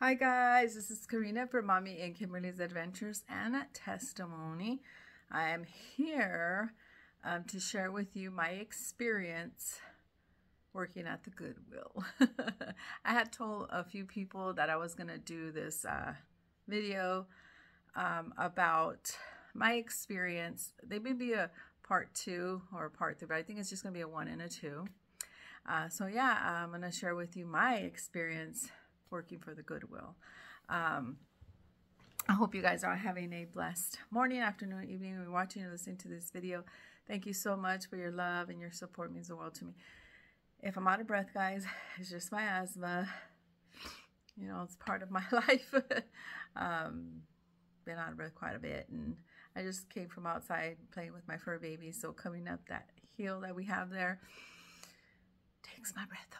Hi guys, this is Karina for Mommy and Kimberly's Adventures and Testimony. I am here to share with you my experience working at the Goodwill. I had told a few people that I was going to do this video about my experience. They may be a part 2 or a part 3, but I think it's just going to be a 1 and a 2. So yeah, I'm going to share with you my experience working for the Goodwill. I hope you guys are having a blessed morning, afternoon, evening when you're watching or listening to this video. Thank you so much for your love, and your support means the world to me. If I'm out of breath, guys, it's just my asthma. You know, it's part of my life. Been out of breath quite a bit, and I just came from outside playing with my fur baby, so coming up that hill that we have there takes my breath away.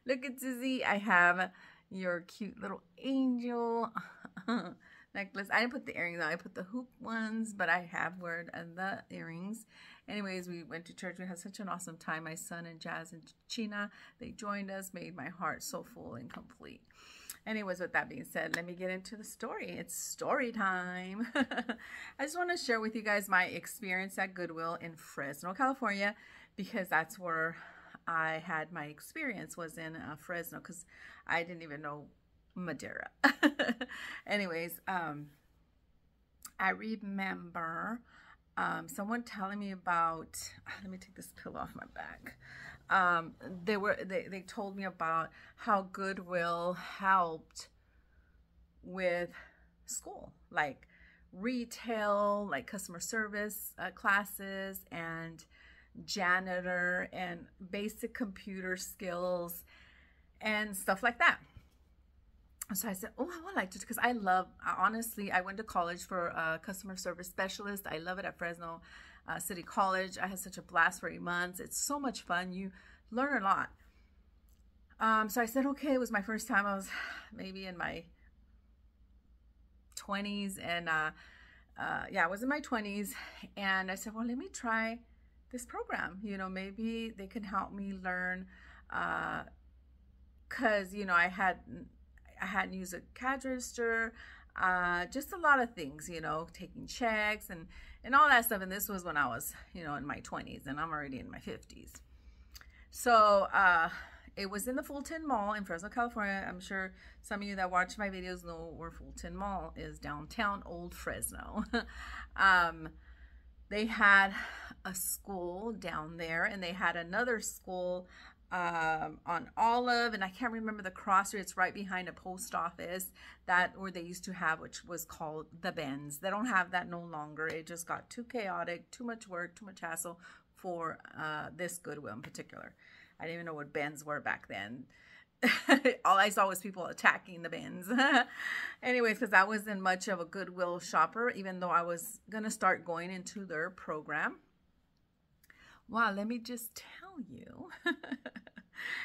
Look at Susie. I have your cute little angel necklace. I didn't put the earrings on. I put the hoop ones, but I have worn the earrings. Anyways, we went to church. We had such an awesome time. My son and Jazz and China, they joined us, made my heart so full and complete. Anyways, with that being said, let me get into the story. It's story time. I just want to share with you guys my experience at Goodwill in Fresno, California, because that's where I had my experience, was in Fresno, because I didn't even know Madera. Anyways, I remember someone telling me about, let me take this pillow off my back. They told me about how Goodwill helped with school, like retail, like customer service classes, and janitor and basic computer skills and stuff like that. So I said, oh, I would like to, because honestly, I went to college for a customer service specialist. I love it at Fresno City College. I had such a blast for 8 months. It's so much fun. You learn a lot. So I said, okay, it was my first time. I was maybe in my 20s, and yeah, I was in my 20s, and I said, well, let me try this program. You know, maybe they can help me learn, because you know, I hadn't used a cash register, just a lot of things, you know, taking checks and all that stuff. And this was when I was, you know, in my 20s, and I'm already in my 50s. So it was in the Fulton Mall in Fresno, California. I'm sure some of you that watch my videos know where Fulton Mall is, downtown Old Fresno. They had a school down there, and they had another school on Olive, and I can't remember the cross. It's right behind a post office, that where they used to have, which was called the Benz. They don't have that no longer. It just got too chaotic, too much work, too much hassle for this Goodwill in particular. I didn't even know what Benz were back then. All I saw was people attacking the Benz. Anyways, because I wasn't much of a Goodwill shopper, even though I was gonna start going into their program. Wow, let me just tell you,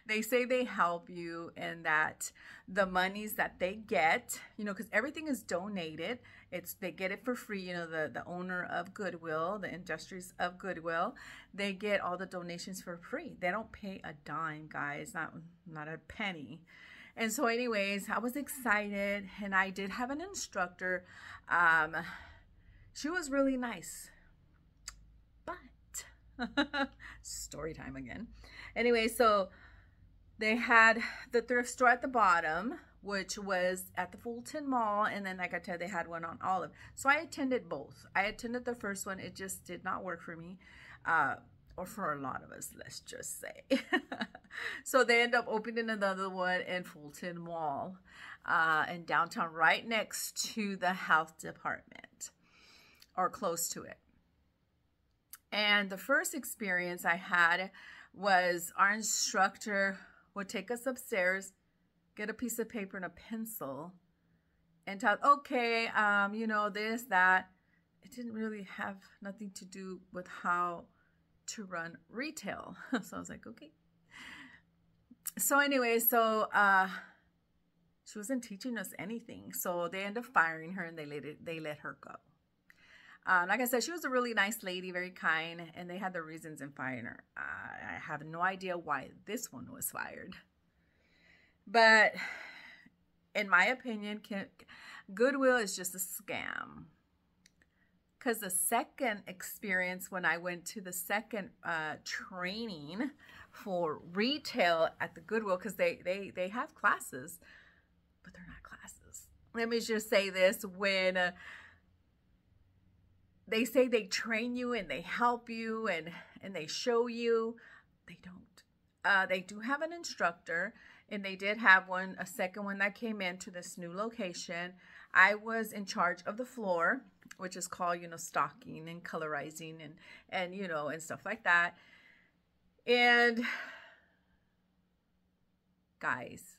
they say they help you, and that the monies that they get, you know, because everything is donated. They get it for free. You know, the owner of Goodwill, the industries of Goodwill, they get all the donations for free. They don't pay a dime, guys, not a penny. And so anyways, I was excited, and I did have an instructor. She was really nice. Story time again. Anyway, so they had the thrift store at the bottom, which was at the Fulton Mall, and then, like I said, they had one on Olive. So I attended both. I attended the first one. It just did not work for me, or for a lot of us, let's just say. So they end up opening another one in Fulton Mall, in downtown, right next to the health department, or close to it. And the first experience I had was our instructor would take us upstairs, get a piece of paper and a pencil, and tell, okay, you know, this, that. It didn't really have nothing to do with how to run retail. So I was like, okay. So anyway, so she wasn't teaching us anything. So they ended up firing her, and they let her go. Like I said, she was a really nice lady, very kind, and they had their reasons in firing her. I have no idea why this one was fired. But in my opinion, Goodwill is just a scam. Because the second experience, when I went to the second training for retail at the Goodwill, because they have classes, but they're not classes. Let me just say this, when they say they train you and they help you and they show you, they don't. They do have an instructor, and they did have a second one that came into this new location. I was in charge of the floor, which is called, stocking and colorizing and and stuff like that. And guys,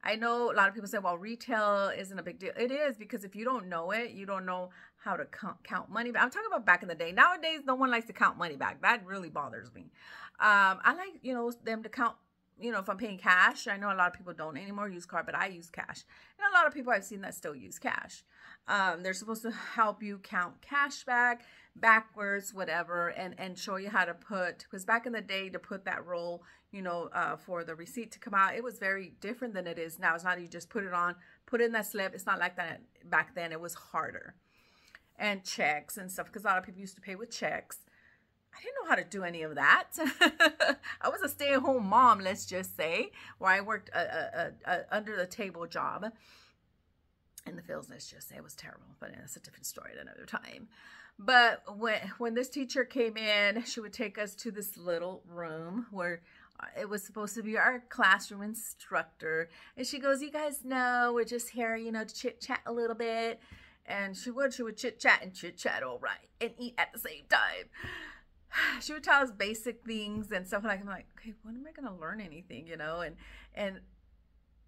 I know a lot of people say, well, retail isn't a big deal. It is, because if you don't know it, you don't know how to count money back. I'm talking about back in the day. Nowadays, no one likes to count money back. That really bothers me. I like, them to count, if I'm paying cash. I know a lot of people don't anymore use card, but I use cash. And a lot of people I've seen that still use cash. They're supposed to help you count cash backwards, whatever, and show you how to put, because back in the day, to put that roll, for the receipt to come out, it was very different than it is now. It's not you just put it on, put in that slip. It's not like that back then. It was harder. And checks and stuff, because a lot of people used to pay with checks. I didn't know how to do any of that. I was a stay-at-home mom, let's just say, where I worked a under the table job in the fields. Let's just say it was terrible, but it's a different story at another time. But when this teacher came in, she would take us to this little room where it was supposed to be our classroom instructor. And she goes, you guys know, we're just here, to chit-chat a little bit. And she would chit-chat all right, and eat at the same time. She would tell us basic things and stuff like, I'm like, okay, when am I going to learn anything, And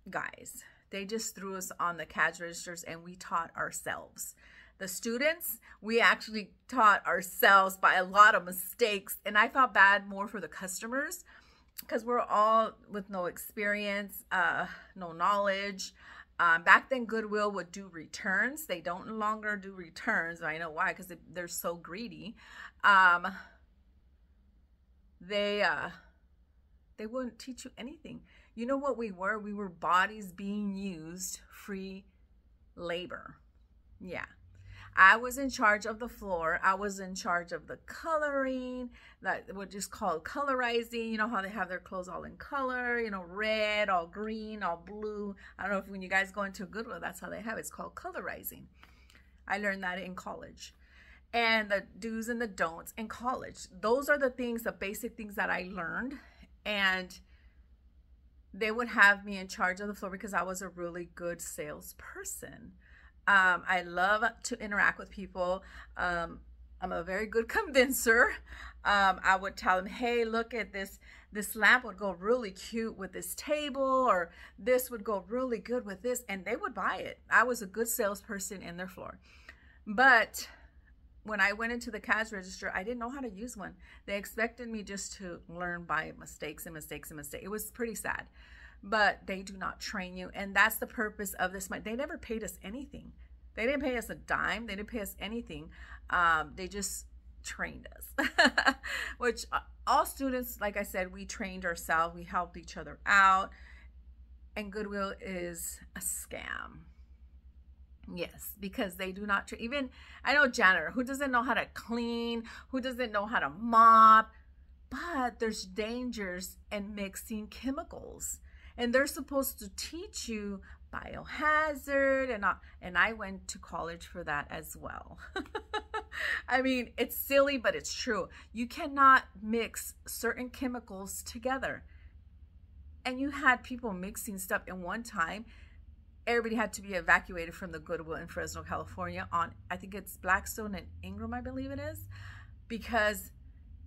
guys, they just threw us on the cash registers, and we taught ourselves. The students, we actually taught ourselves by a lot of mistakes. And I felt bad more for the customers, because we're all with no experience, no knowledge. Back then, Goodwill would do returns. They don't no longer do returns. I know why, because they're so greedy. They wouldn't teach you anything. You know what we were? We were bodies being used, free labor. Yeah. I was in charge of the floor. I was in charge of the coloring, that what is called colorizing. You know how they have their clothes all in color, red, all green, all blue. I don't know if when you guys go into Goodwill, that's how they have it. It's called colorizing. I learned that in college. And the do's and the don'ts in college. Those are the things, the basic things that I learned. And they would have me in charge of the floor because I was a really good salesperson. I love to interact with people. I'm a very good convincer. I would tell them, hey, look at this. This lamp would go really cute with this table, or this would go really good with this. And they would buy it. I was a good salesperson in their floor. But when I went into the cash register, I didn't know how to use one. They expected me just to learn by mistakes and mistakes and mistakes. It was pretty sad. But they do not train you. And that's the purpose of this. They never paid us anything. They didn't pay us a dime. They didn't pay us anything. They just trained us. Which all students, like I said, we trained ourselves. We helped each other out. And Goodwill is a scam. Yes, because they do not even, I know janitor who doesn't know how to clean, who doesn't know how to mop, but there's dangers in mixing chemicals. And they're supposed to teach you biohazard and I went to college for that as well. I mean, it's silly, but it's true. You cannot mix certain chemicals together. And you had people mixing stuff in one time. Everybody had to be evacuated from the Goodwill in Fresno, California on, I think it's Blackstone and Ingram, I believe it is, because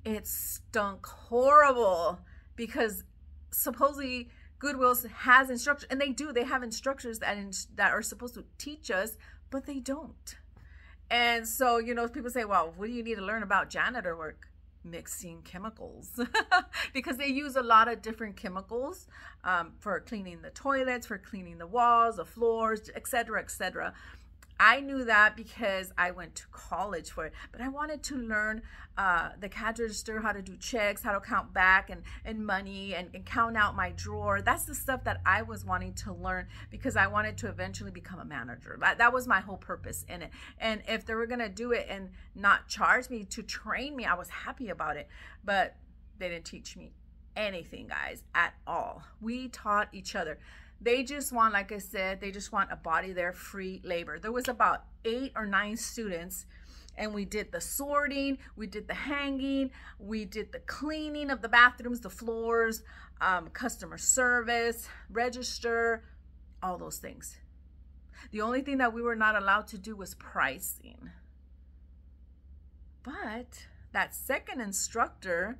it stunk horrible. Because supposedly Goodwill has instructors, and they have instructors that are supposed to teach us, but they don't. And so, people say, well, what do you need to learn about janitor work? Mixing chemicals. Because they use a lot of different chemicals for cleaning the toilets, for cleaning the walls, the floors, etc., etc. I knew that because I went to college for it, but I wanted to learn the cash register, how to do checks, how to count back and money and count out my drawer. That's the stuff that I was wanting to learn because I wanted to eventually become a manager. That was my whole purpose in it. And if they were going to do it and not charge me to train me, I was happy about it. But they didn't teach me anything, guys, at all. We taught each other. They just want, like I said, they just want a body there, free labor. There was about 8 or 9 students, and we did the sorting, we did the hanging, we did the cleaning of the bathrooms, the floors, customer service, register, all those things. The only thing that we were not allowed to do was pricing. But that second instructor,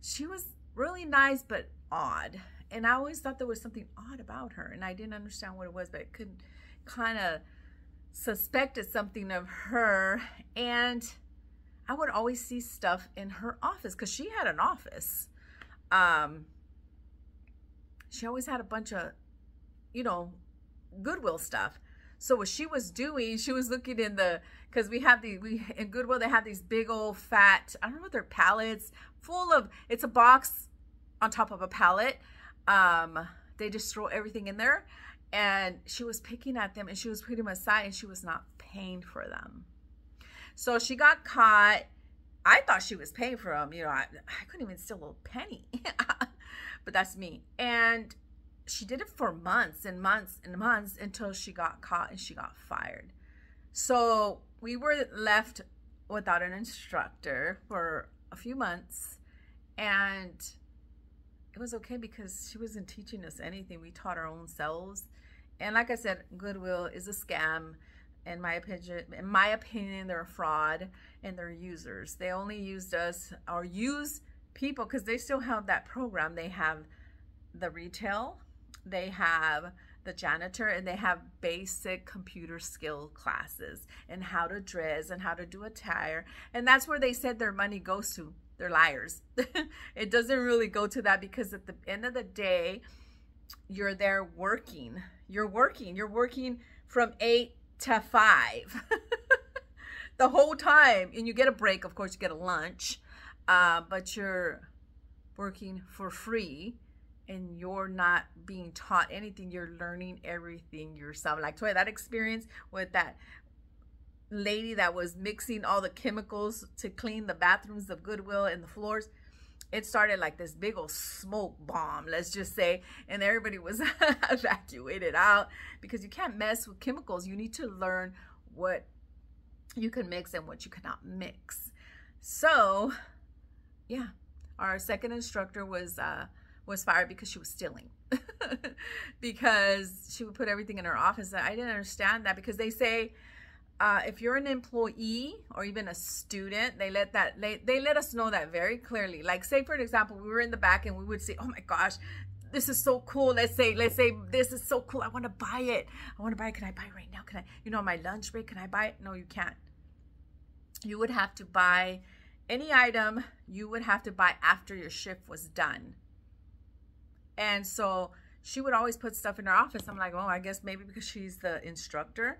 she was really nice but odd. And I always thought there was something odd about her, and I didn't understand what it was, but I could kind of suspected something of her. And I would always see stuff in her office because she had an office. She always had a bunch of, you know, Goodwill stuff. So what she was doing, she was looking in the, because in Goodwill they have these big old fat, I don't know what they're, pallets full of, it's a box on top of a pallet. They just throw everything in there, and she was picking at them and she was putting them aside and she was not paying for them. So she got caught. I thought she was paying for them. You know, I couldn't even steal a penny, but that's me. And she did it for months and months and months until she got caught and she got fired. So we were left without an instructor for a few months, and it was okay because she wasn't teaching us anything. We taught our own selves. And like I said, Goodwill is a scam. In my opinion, they're a fraud and they're users. They only used us or use people because they still have that program. They have the retail, they have the janitor, and they have basic computer skill classes and how to dress and how to do attire. And that's where they said their money goes to. They're liars. It doesn't really go to that because at the end of the day, you're there working. You're working from 8 to 5 the whole time. And you get a break. Of course, you get a lunch. But you're working for free and you're not being taught anything. You're learning everything yourself. Like that experience with that lady that was mixing all the chemicals to clean the bathrooms of Goodwill and the floors. It started like this big old smoke bomb, let's just say, and everybody was evacuated out because you can't mess with chemicals. You need to learn what you can mix and what you cannot mix. So yeah, our second instructor was fired because she was stealing. Because she would put everything in her office. I didn't understand that because they say if you're an employee or even a student, they let us know that very clearly. Like, say for example, we were in the back and we would say, oh my gosh, this is so cool. Let's say this is so cool. I want to buy it. Can I buy it right now? Can I, you know, on my lunch break, can I buy it? No, you can't. You would have to buy any item. You would have to buy after your shift was done. And so she would always put stuff in her office. I'm like, oh, I guess maybe because she's the instructor,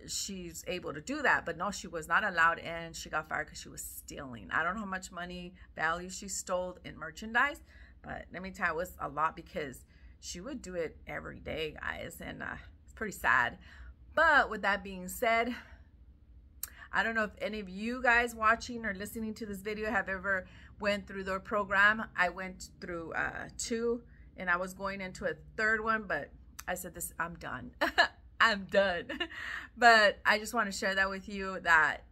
she's able to do that. But no, she was not allowed, and she got fired because she was stealing. I don't know how much money value she stole in merchandise, but let me tell you, it was a lot because she would do it every day, guys, and it's pretty sad. But with that being said, I don't know if any of you guys watching or listening to this video have ever went through their program. I went through 2, and I was going into a 3rd one, but I said, I'm done. I'm done. But I just want to share that with you, that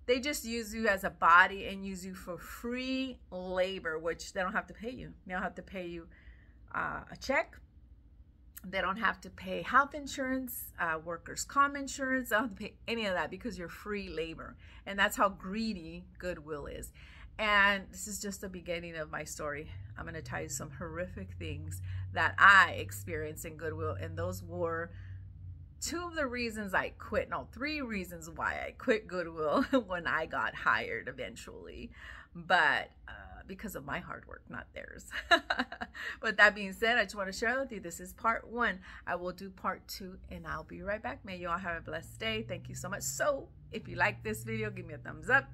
they just use you as a body and use you for free labor, which they don't have to pay you. They don't have to pay you a check. They don't have to pay health insurance, workers' comp insurance. They don't have to pay any of that because you're free labor. And that's how greedy Goodwill is. And this is just the beginning of my story. I'm going to tell you some horrific things that I experienced in Goodwill. And those were 2 of the reasons I quit. No, 3 reasons why I quit Goodwill when I got hired eventually. But because of my hard work, not theirs. But that being said, I just want to share with you, this is part 1. I will do part 2 and I'll be right back. May you all have a blessed day. Thank you so much. So if you like this video, give me a thumbs up.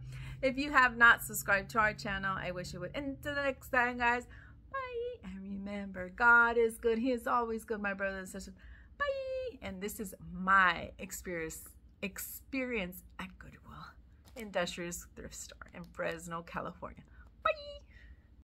If you have not subscribed to our channel, I wish you would. Until the next time, guys, bye. And remember, God is good. He is always good, my brothers and sisters. Bye. And this is my experience at Goodwill Industrious Thrift Store in Fresno, California. Bye.